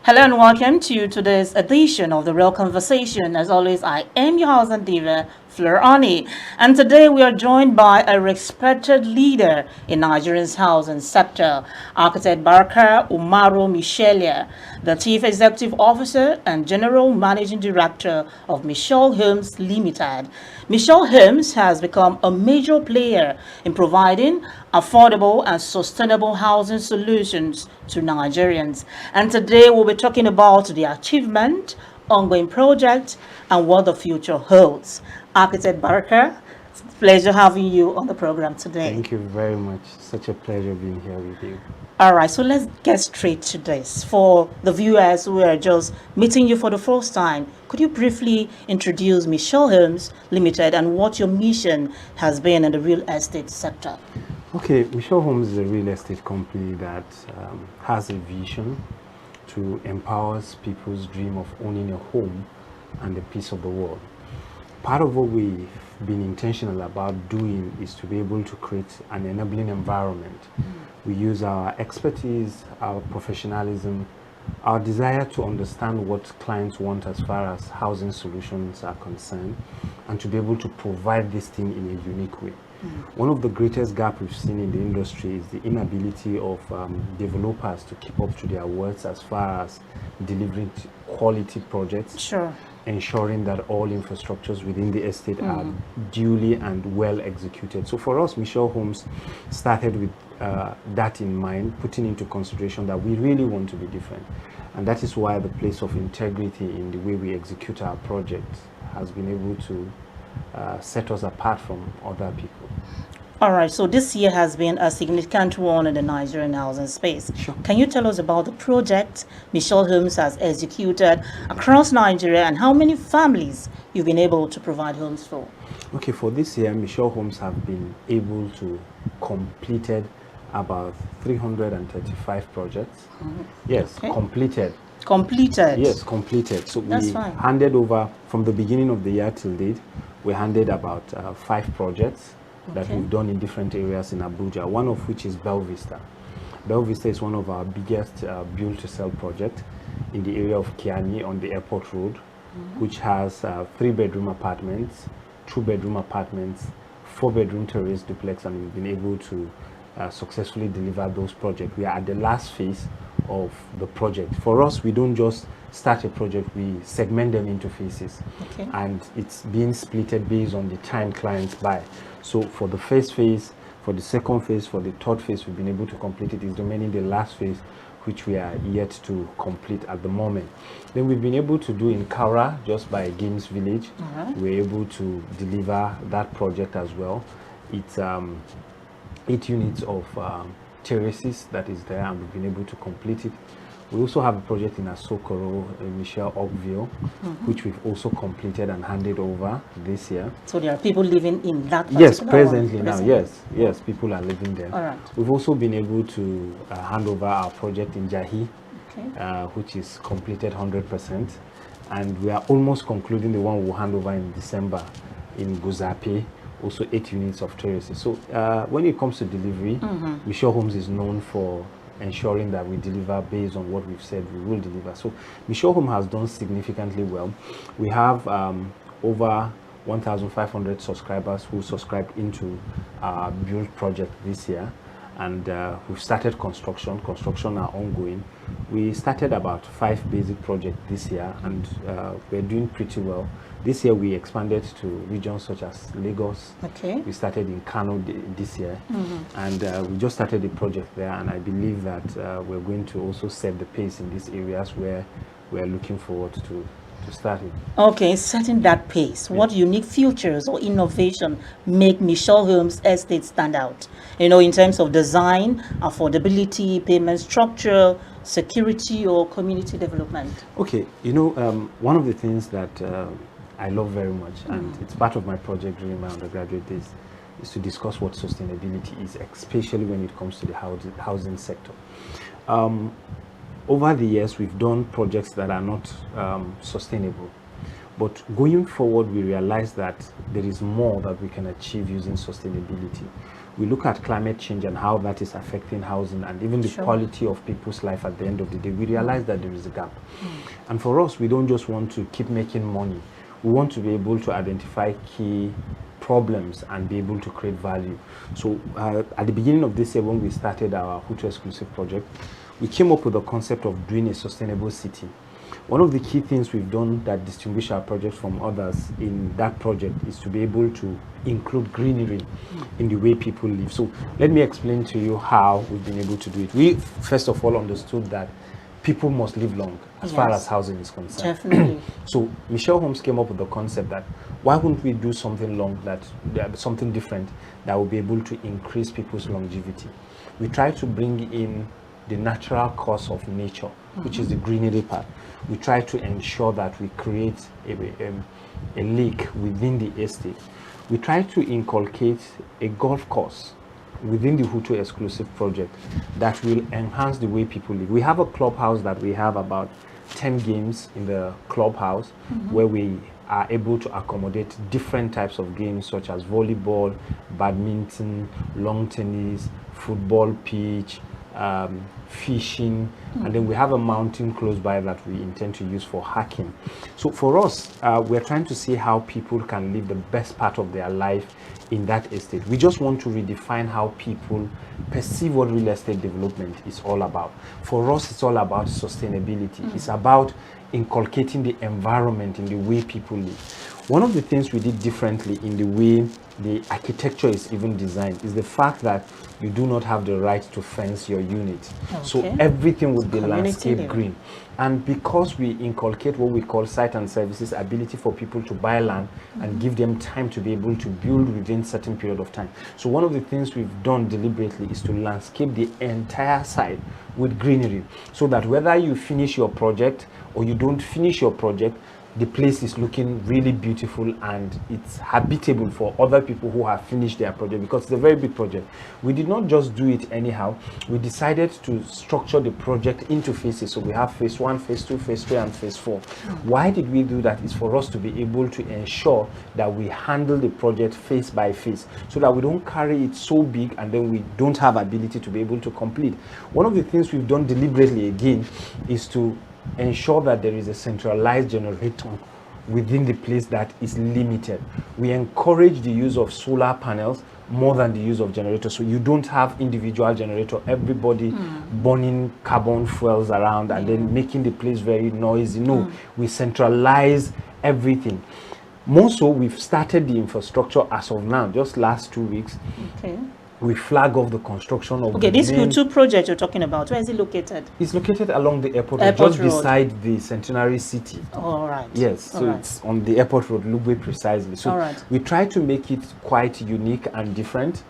Hello and welcome to today's edition of The Real Conversation. As always, I am your host and diva, Fleur Ani. And today we are joined by a respected leader in Nigeria's housing sector, architect Barka Mshelia, the Chief Executive Officer and General Managing Director of Michelle Homes Limited. Michelle Homes has become a major player in providing affordable and sustainable housing solutions to Nigerians. And today we'll be talking about the achievement, ongoing projects, and what the future holds. Architect Barker, it's a pleasure having you on the program today. Thank you very much. Such a pleasure being here with you. All right, so let's get straight to this. For the viewers who are just meeting you for the first time, could you briefly introduce Michelle Homes Limited and what your mission has been in the real estate sector? Okay, Michelle Homes is a real estate company that has a vision to empower people's dream of owning a home and a piece of the world. Part of what we've been intentional about doing is to be able to create an enabling environment. We use our expertise, our professionalism, our desire to understand what clients want as far as housing solutions are concerned, and to be able to provide this thing in a unique way. One of the greatest gaps we've seen in the industry is the inability of developers to keep up to their words as far as delivering quality projects. Sure. Ensuring that all infrastructures within the estate are duly and well executed. So for us, Michelle Homes started with that in mind, putting into consideration that we really want to be different. And that is why the place of integrity in the way we execute our projects has been able to set us apart from other people. All right, so this year has been a significant one in the Nigerian housing space. Sure. Can you tell us about the project Michelle Homes has executed across Nigeria and how many families you've been able to provide homes for? Okay, for this year, Michelle Homes have been able to completed about 335 projects. Yes, Okay. completed. Completed? Yes, completed. So That's we fine. handed over from the beginning of the year till date. We handed about 5 projects that Okay. we've done in different areas in Abuja. One of which is Belle Vista. Belle Vista is one of our biggest build-to-sell project in the area of Kiani on the airport road, which has 3-bedroom apartments, 2-bedroom apartments, 4-bedroom terrace duplex, and we've been able to successfully deliver those projects. We are at the last phase of the project. For us, we don't just start a project, we segment them into phases. Okay. And it's being splitted based on the time clients buy. So for the first phase, for the second phase, for the third phase, we've been able to complete it. It's remaining the last phase, which we are yet to complete at the moment. Then we've been able to do in Kaura, just by Games Village. We're able to deliver that project as well. It's 8 units of terraces that is there, and we've been able to complete it. We also have a project in Asokoro, Michelle Oakville, which we've also completed and handed over this year. So there are people living in that particular Yes, presently one? now, yes, people are living there. All right. We've also been able to hand over our project in Jahi, Okay. which is completed 100%. And we are almost concluding the one we'll hand over in December in Guzape, also 8 units of terraces. So when it comes to delivery, Michelle Homes is known for ensuring that we deliver based on what we've said we will deliver. So Michelle Home has done significantly well. We have over 1,500 subscribers who subscribed into our build project this year, and we've started construction are ongoing. We started about 5 basic projects this year, and we're doing pretty well. This year we expanded to regions such as Lagos. Okay. We started in Kano this year, and we just started the project there, and I believe that we're going to also set the pace in these areas where we're looking forward to starting. Okay, setting that pace, what unique features or innovation make Michelle Homes Estate stand out? You know, in terms of design, affordability, payment structure, security, or community development? Okay, you know, one of the things that I love very much, and it's part of my project during my undergraduate days, is to discuss what sustainability is, especially when it comes to the housing sector. Over the years, we've done projects that are not sustainable. But going forward, we realize that there is more that we can achieve using sustainability. we look at climate change and how that is affecting housing and even the quality of people's life at the end of the day, we realize that there is a gap. And for us, we don't just want to keep making money. We want to be able to identify key problems and be able to create value. So at the beginning of this year, when we started our Hutu Exclusive project, we came up with the concept of doing a sustainable city. One of the key things we've done that distinguish our project from others in that project is to be able to include greenery in the way people live. So let me explain to you how we've been able to do it. We first of all understood that people must live long as far as housing is concerned. Definitely. So Michelle Holmes came up with the concept that why wouldn't we do something something different that will be able to increase people's longevity. We try to bring in the natural course of nature, which is the greenery part. We try to ensure that we create a lake within the estate. We try to inculcate a golf course within the Hutu Exclusive project that will enhance the way people live. We have a clubhouse that we have about 10 games in the clubhouse where we are able to accommodate different types of games such as volleyball, badminton, lawn tennis, football pitch, fishing, and then we have a mountain close by that we intend to use for hiking. So for us, we're trying to see how people can live the best part of their life in that estate. We just want to redefine how people perceive what real estate development is all about. For us, it's all about sustainability. It's about inculcating the environment in the way people live. One of the things we did differently in the way the architecture is even designed is the fact that you do not have the right to fence your unit. Okay. So everything would be landscape green. And because we inculcate what we call site and services, ability for people to buy land and give them time to be able to build within a certain period of time. So one of the things we've done deliberately is to landscape the entire site with greenery so that whether you finish your project or you don't finish your project, the place is looking really beautiful and it's habitable for other people who have finished their project, because it's a very big project. We did not just do it anyhow. We decided to structure the project into phases. So we have phase 1, phase 2, phase 3, and phase 4. Why did we do that? It's for us to be able to ensure that we handle the project phase by phase so that we don't carry it so big and then we don't have ability to be able to complete. One of the things we've done deliberately again is to ensure that there is a centralized generator within the place that is limited. We encourage the use of solar panels more than the use of generators, so you don't have individual generator, everybody burning carbon fuels around and then making the place very noisy. No, we centralize everything. More so, we've started the infrastructure as of now, just last 2 weeks. Okay. We flag off the construction of this Hutu project you're talking about. Where is it located? It's located along the airport road, just beside the Centenary City. All right. Yes, so it's on the airport road, Lugbe precisely. So we try to make it quite unique and different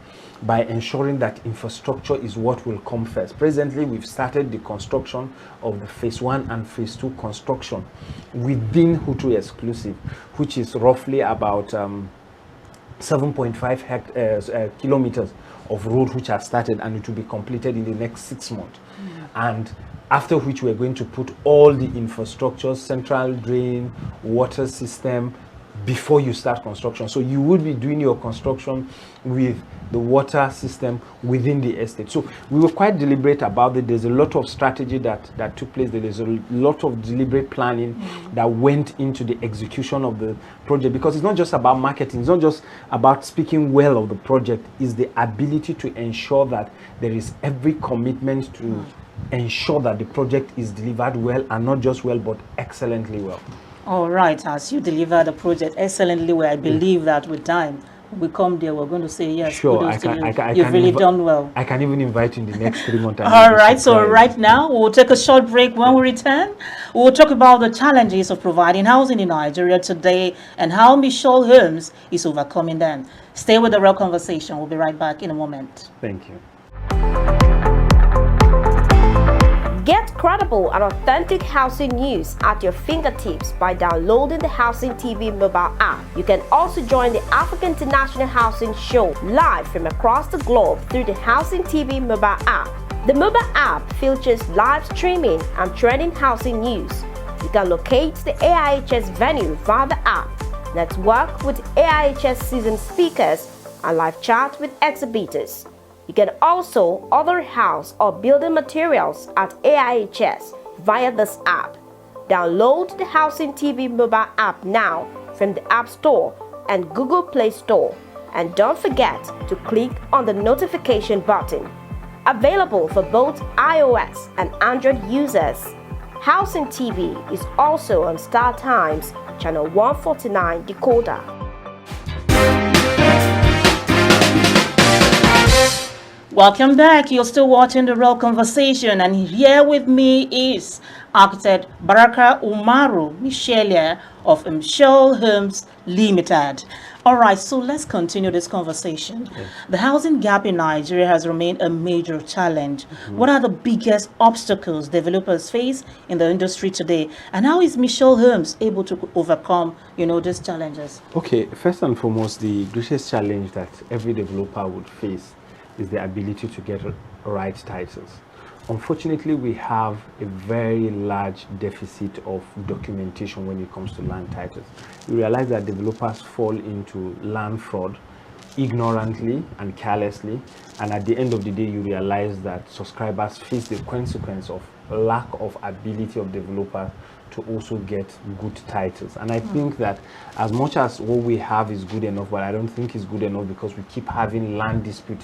by ensuring that infrastructure is what will come first. Presently, we've started the construction of the phase 1 and phase 2 construction within Hutu Exclusive, which is roughly about 7.5 kilometers of road which have started, and it will be completed in the next 6 months. And after which we're going to put all the infrastructure, central drain, water system, before you start construction. So you would be doing your construction with the water system within the estate. So we were quite deliberate about it. There's a lot of strategy that took place. There's a lot of deliberate planning that went into the execution of the project, because it's not just about marketing. It's not just about speaking well of the project. It's the ability to ensure that there is every commitment to ensure that the project is delivered well, and not just well, but excellently well. All right, as you deliver the project excellently well, I believe that with time, we come there, we're going to say, yes, sure, you've really done well. I can even invite you in the next 3 months. All right, so right now, we'll take a short break. When we return, we'll talk about the challenges of providing housing in Nigeria today and how Michelle Holmes is overcoming them. Stay with the Real Conversation. We'll be right back in a moment. Thank you. Get credible and authentic housing news at your fingertips by downloading the Housing TV mobile app. You can also join the African International Housing Show live from across the globe through the Housing TV mobile app. The mobile app features live streaming and trending housing news. You can locate the AIHS venue via the app. Network with AIHS seasoned speakers and live chat with exhibitors. You can also order house or building materials at AIHS via this app. Download the Housing TV mobile app now from the App Store and Google Play Store. And don't forget to click on the notification button. Available for both iOS and Android users. Housing TV is also on Star Times, channel 149 decoder. Welcome back. You're still watching The Real Conversation, and here with me is architect Barka Mshelia of Mshelia Homes Limited. All right, so let's continue this conversation. Yes. The housing gap in Nigeria has remained a major challenge. What are the biggest obstacles developers face in the industry today, and how is Mshelia Homes able to overcome, these challenges? Okay, first and foremost, the greatest challenge that every developer would face is the ability to get right titles. Unfortunately, we have a very large deficit of documentation when it comes to land titles. We realize that developers fall into land fraud ignorantly and carelessly, and at the end of the day, you realize that subscribers face the consequence of lack of ability of developers to also get good titles. And I think that as much as what we have is good enough, but I don't think it's good enough because we keep having land dispute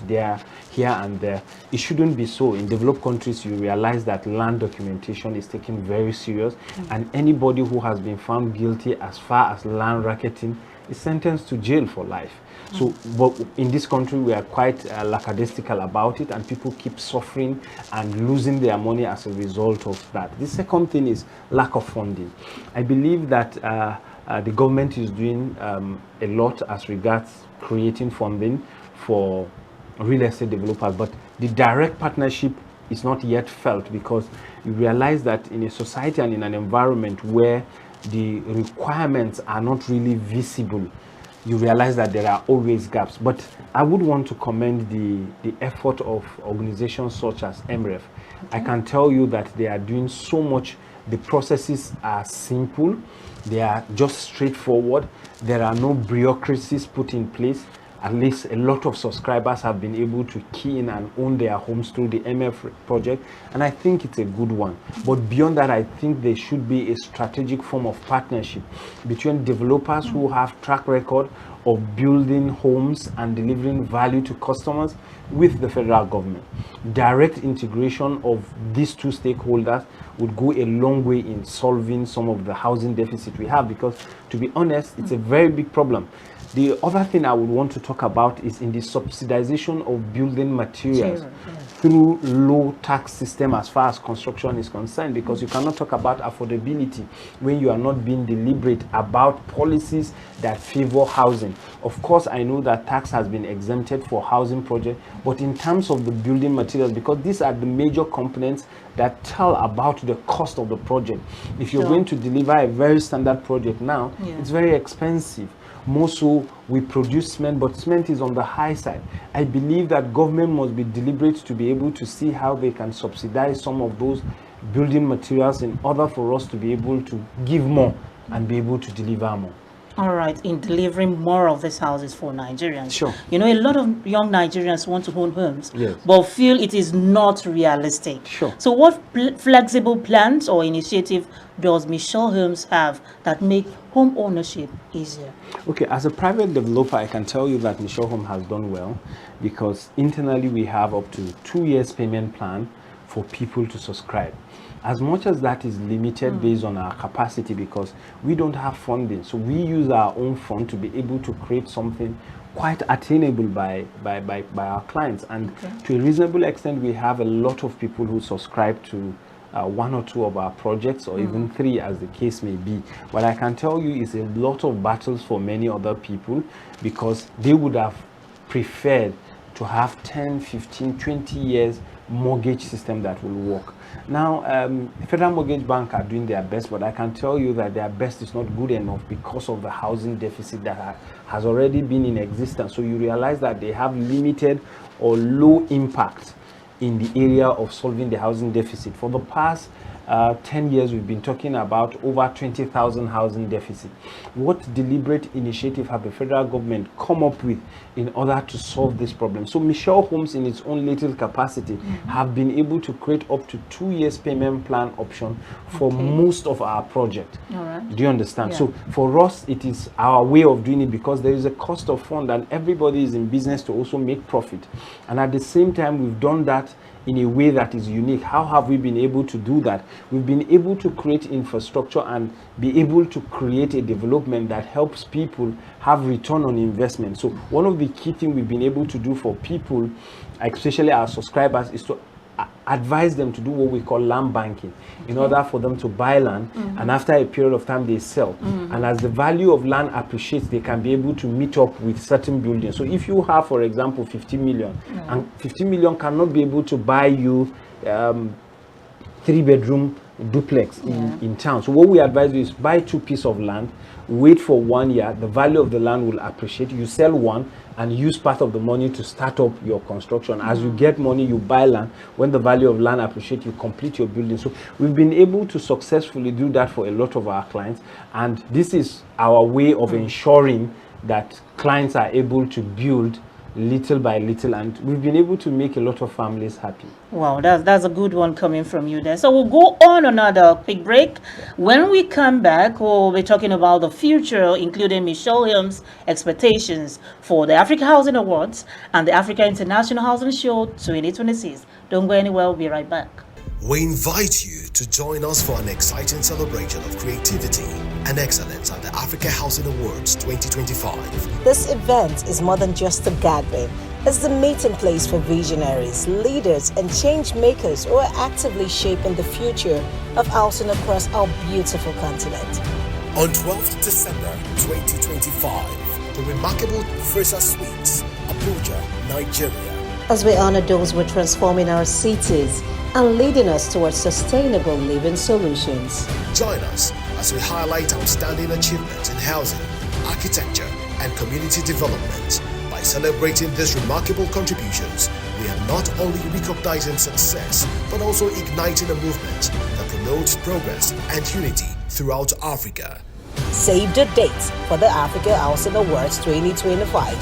here and there. It shouldn't be so. In developed countries, you realize that land documentation is taken very serious, and anybody who has been found guilty as far as land racketing is sentenced to jail for life. So, but in this country, we are quite lackadaisical about it, and people keep suffering and losing their money as a result of that. The second thing is lack of funding. I believe that the government is doing a lot as regards creating funding for real estate developers, but the direct partnership is not yet felt, because you realize that in a society and in an environment where the requirements are not really visible, you realize that there are always gaps. But I would want to commend the effort of organizations such as MREF. I can tell you that they are doing so much. The processes are simple, they are just straightforward, there are no bureaucracies put in place. At least a lot of subscribers have been able to key in and own their homes through the MF project, and I think it's a good one. But beyond that, I think there should be a strategic form of partnership between developers who have track record of building homes and delivering value to customers with the federal government. Direct integration of these two stakeholders would go a long way in solving some of the housing deficit we have, because to be honest, it's a very big problem. The other thing I would want to talk about is in the subsidization of building materials through low tax system as far as construction is concerned, because you cannot talk about affordability when you are not being deliberate about policies that favor housing. Of course, I know that tax has been exempted for housing projects, but in terms of the building materials, because these are the major components that tell about the cost of the project. If you're going to deliver a very standard project now, it's very expensive. More so, we produce cement, but cement is on the high side. I believe that government must be deliberate to be able to see how they can subsidize some of those building materials in order for us to be able to give more and be able to deliver more. All right, in delivering more of these houses for Nigerians. Sure. A lot of young Nigerians want to own homes, Yes, but feel it is not realistic. Sure. So what flexible plans or initiative does Mshelia Homes have that make home ownership easier? Okay, as a private developer, I can tell you that Mshelia Home has done well, because internally we have up to 2 years payment plan for people to subscribe. As much as that is limited based on our capacity, because we don't have funding, so we use our own fund to be able to create something quite attainable by our clients. And to a reasonable extent, we have a lot of people who subscribe to one or two of our projects, or even 3, as the case may be. What I can tell you is a lot of battles for many other people, because they would have preferred to have 10, 15, 20 years mortgage system that will work. Now, Federal Mortgage Bank are doing their best, but I can tell you that their best is not good enough because of the housing deficit that has already been in existence. So you realize that they have limited or low impact in the area of solving the housing deficit. For the past 10 years, we've been talking about over 20,000 housing deficit. What deliberate initiative have the federal government come up with in order to solve this problem? So Michelle Homes, in its own little capacity, have been able to create up to 2 years payment plan option for most of our project. All right. Do you understand? Yeah. So for us, it is our way of doing it, because there is a cost of fund and everybody is in business to also make profit. And at the same time, we've done that in a way that is unique. How have we been able to do that? We've been able to create infrastructure and be able to create a development that helps people have return on investment. So one of the key things we've been able to do for people, especially our subscribers, is to advise them to do what we call land banking, in order for them to buy land, and after a period of time they sell. And as the value of land appreciates, they can be able to meet up with certain buildings. So if you have, for example, 50 million, and 50 million cannot be able to buy you 3-bedroom duplex in town. So what we advise you is buy 2 pieces of land, wait for 1 year, the value of the land will appreciate, you sell one and use part of the money to start up your construction. As you get money, you buy land. When the value of land appreciates, you complete your building. So we've been able to successfully do that for a lot of our clients, and this is our way of ensuring that clients are able to build little by little, and we've been able to make a lot of families happy. Wow, that's a good one coming from you there. So we'll go on another quick break. When we come back, we'll be talking about the future, including Michelle Homes' expectations for the Africa Housing Awards and the Africa International Housing Show 2026. Don't go anywhere, we'll be right back. We invite you to join us for an exciting celebration of creativity and excellence at the Africa Housing Awards 2025. This event is more than just a gathering. It's the meeting place for visionaries, leaders, and change makers who are actively shaping the future of housing across our beautiful continent. On 12th December 2025, the remarkable Fraser Suites, Abuja, Nigeria. As we honor those who are transforming our cities and leading us towards sustainable living solutions. Join us as we highlight outstanding achievements in housing, architecture, and community development. By celebrating these remarkable contributions, we are not only recognizing success, but also igniting a movement that promotes progress and unity throughout Africa. Save the date for the Africa Housing Awards 2025.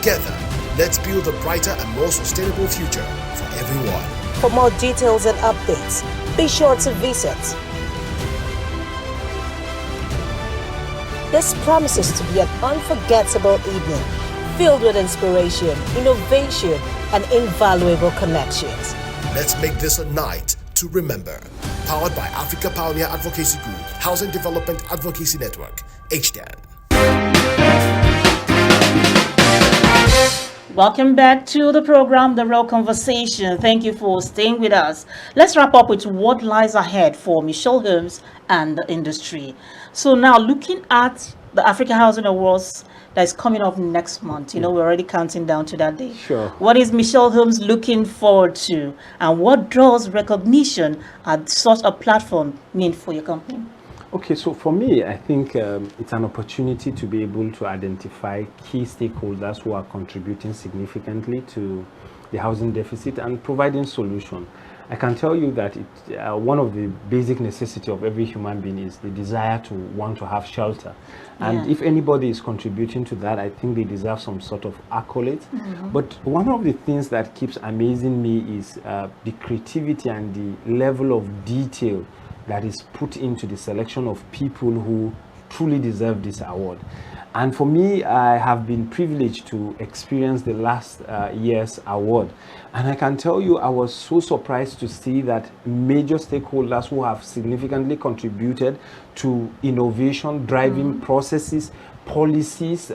Together, let's build a brighter and more sustainable future for everyone. For more details and updates, be sure to visit. This promises to be an unforgettable evening, filled with inspiration, innovation, and invaluable connections. Let's make this a night to remember. Powered by Africa Pioneer Advocacy Group, Housing Development Advocacy Network, HDAN. Welcome back to the program, The Real Conversation. Thank you for staying with us. Let's wrap up with what lies ahead for Michelle Homes and the industry. So now, looking at the Africa Housing Awards that is coming up next month, we're already counting down to that day. Sure. What is Michelle Homes looking forward to, and what does recognition at such a platform mean for your company? Okay, so for me, I think it's an opportunity to be able to identify key stakeholders who are contributing significantly to the housing deficit and providing solutions. I can tell you that one of the basic necessities of every human being is the desire to want to have shelter. And if anybody is contributing to that, I think they deserve some sort of accolade. But one of the things that keeps amazing me is the creativity and the level of detail that is put into the selection of people who truly deserve this award. And for me, I have been privileged to experience the last year's award. And I can tell you, I was so surprised to see that major stakeholders who have significantly contributed to innovation, driving processes, policies,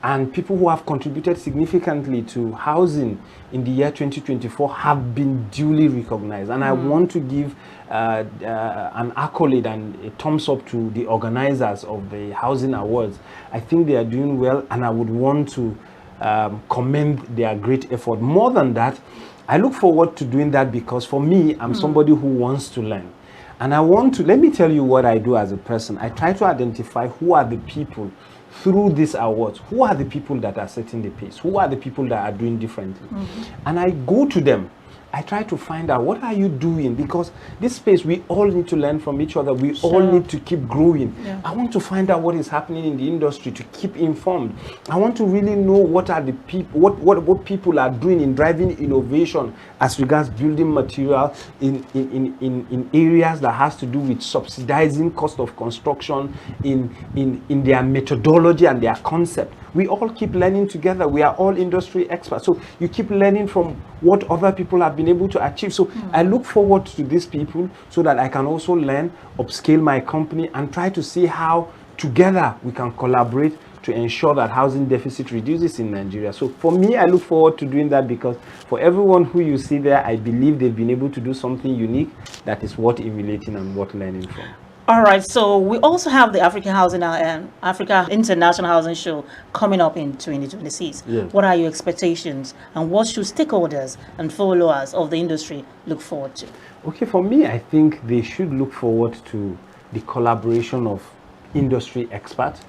and people who have contributed significantly to housing in the year 2024 have been duly recognized. And I want to give an accolade and a thumbs up to the organizers of the Housing Awards. I think they are doing well, and I would want to commend their great effort. More than that, I look forward to doing that because for me, I'm somebody who wants to learn. And I want to, let me tell you what I do as a person. I try to identify who are the people through these awards, who are the people that are setting the pace? Who are the people that are doing differently? And I go to them. I try to find out, what are you doing? Because this space, we all need to learn from each other. We all need to keep growing. I want to find out what is happening in the industry to keep informed. I want to really know what are the people, what people are doing in driving innovation as regards building material in areas that has to do with subsidizing cost of construction, in their methodology and their concept. We all keep learning together. We are all industry experts. So you keep learning from what other people have been able to achieve. So I look forward to these people so that I can also learn, upscale my company, and try to see how together we can collaborate to ensure that housing deficit reduces in Nigeria. So for me, I look forward to doing that, because for everyone who you see there, I believe they've been able to do something unique that is worth emulating and worth learning from. All right, so we also have the Africa International Housing Show coming up in 2026. Yes. What are your expectations, and what should stakeholders and followers of the industry look forward to? Okay, for me, I think they should look forward to the collaboration of industry experts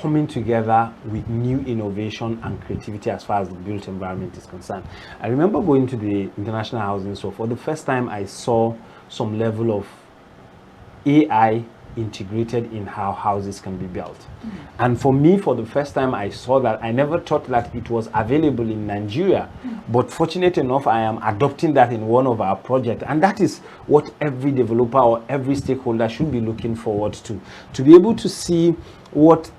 coming together with new innovation and creativity as far as the built environment is concerned. I remember going to the International Housing Show. For the first time, I saw some level of AI integrated in how houses can be built. And for me, for the first time, I saw that. I never thought that it was available in Nigeria, but fortunate enough, I am adopting that in one of our projects. And that is what every developer or every stakeholder should be looking forward to be able to see what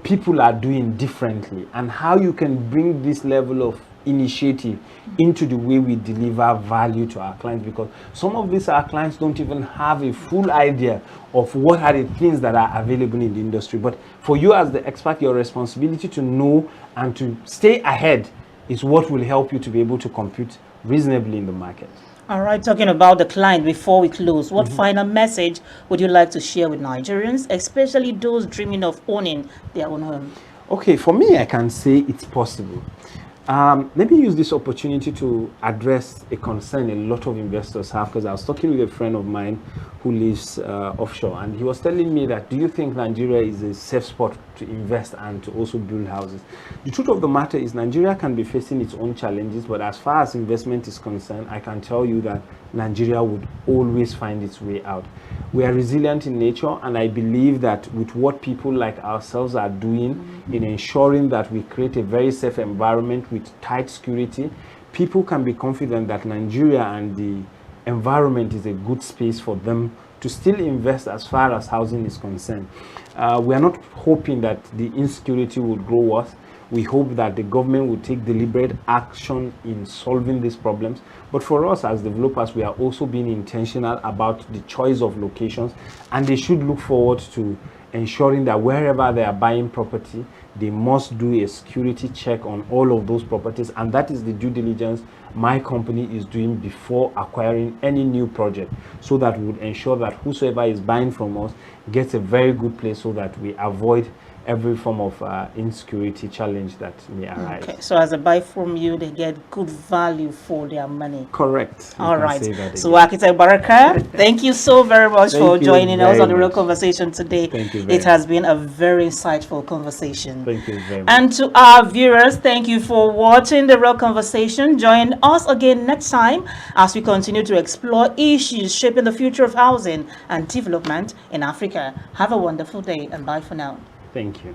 people are doing differently and how you can bring this level of initiative into the way we deliver value to our clients, because some of these our clients don't even have a full idea of what are the things that are available in the industry. But for you as the expert, your responsibility to know and to stay ahead is what will help you to be able to compete reasonably in the market. All right, talking about the client before we close, what final message would you like to share with Nigerians, especially those dreaming of owning their own home? Okay, for me, I can say it's possible. Let me use this opportunity to address a concern a lot of investors have, because I was talking with a friend of mine who lives offshore, and he was telling me that, do you think Nigeria is a safe spot to invest and to also build houses? The truth of the matter is Nigeria can be facing its own challenges, but as far as investment is concerned, I can tell you that Nigeria would always find its way out. We are resilient in nature, and I believe that with what people like ourselves are doing in ensuring that we create a very safe environment with tight security, people can be confident that Nigeria and the environment is a good space for them to still invest as far as housing is concerned. We are not hoping that the insecurity would grow worse. We hope that the government will take deliberate action in solving these problems. But for us as developers, we are also being intentional about the choice of locations, and they should look forward to ensuring that wherever they are buying property, they must do a security check on all of those properties, and that is the due diligence my company is doing before acquiring any new project, so that we would ensure that whosoever is buying from us gets a very good place, so that we avoid every form of insecurity challenge that may arise. Okay, so as a buy from you, they get good value for their money. Correct. All right. So Architect Barka, thank you so very much for joining us on the Real Conversation today. Thank you very It has been a very insightful conversation. Thank you very much. And to our viewers, thank you for watching the Real Conversation. Join us again next time as we continue to explore issues shaping the future of housing and development in Africa. Have a wonderful day, and bye for now. Thank you.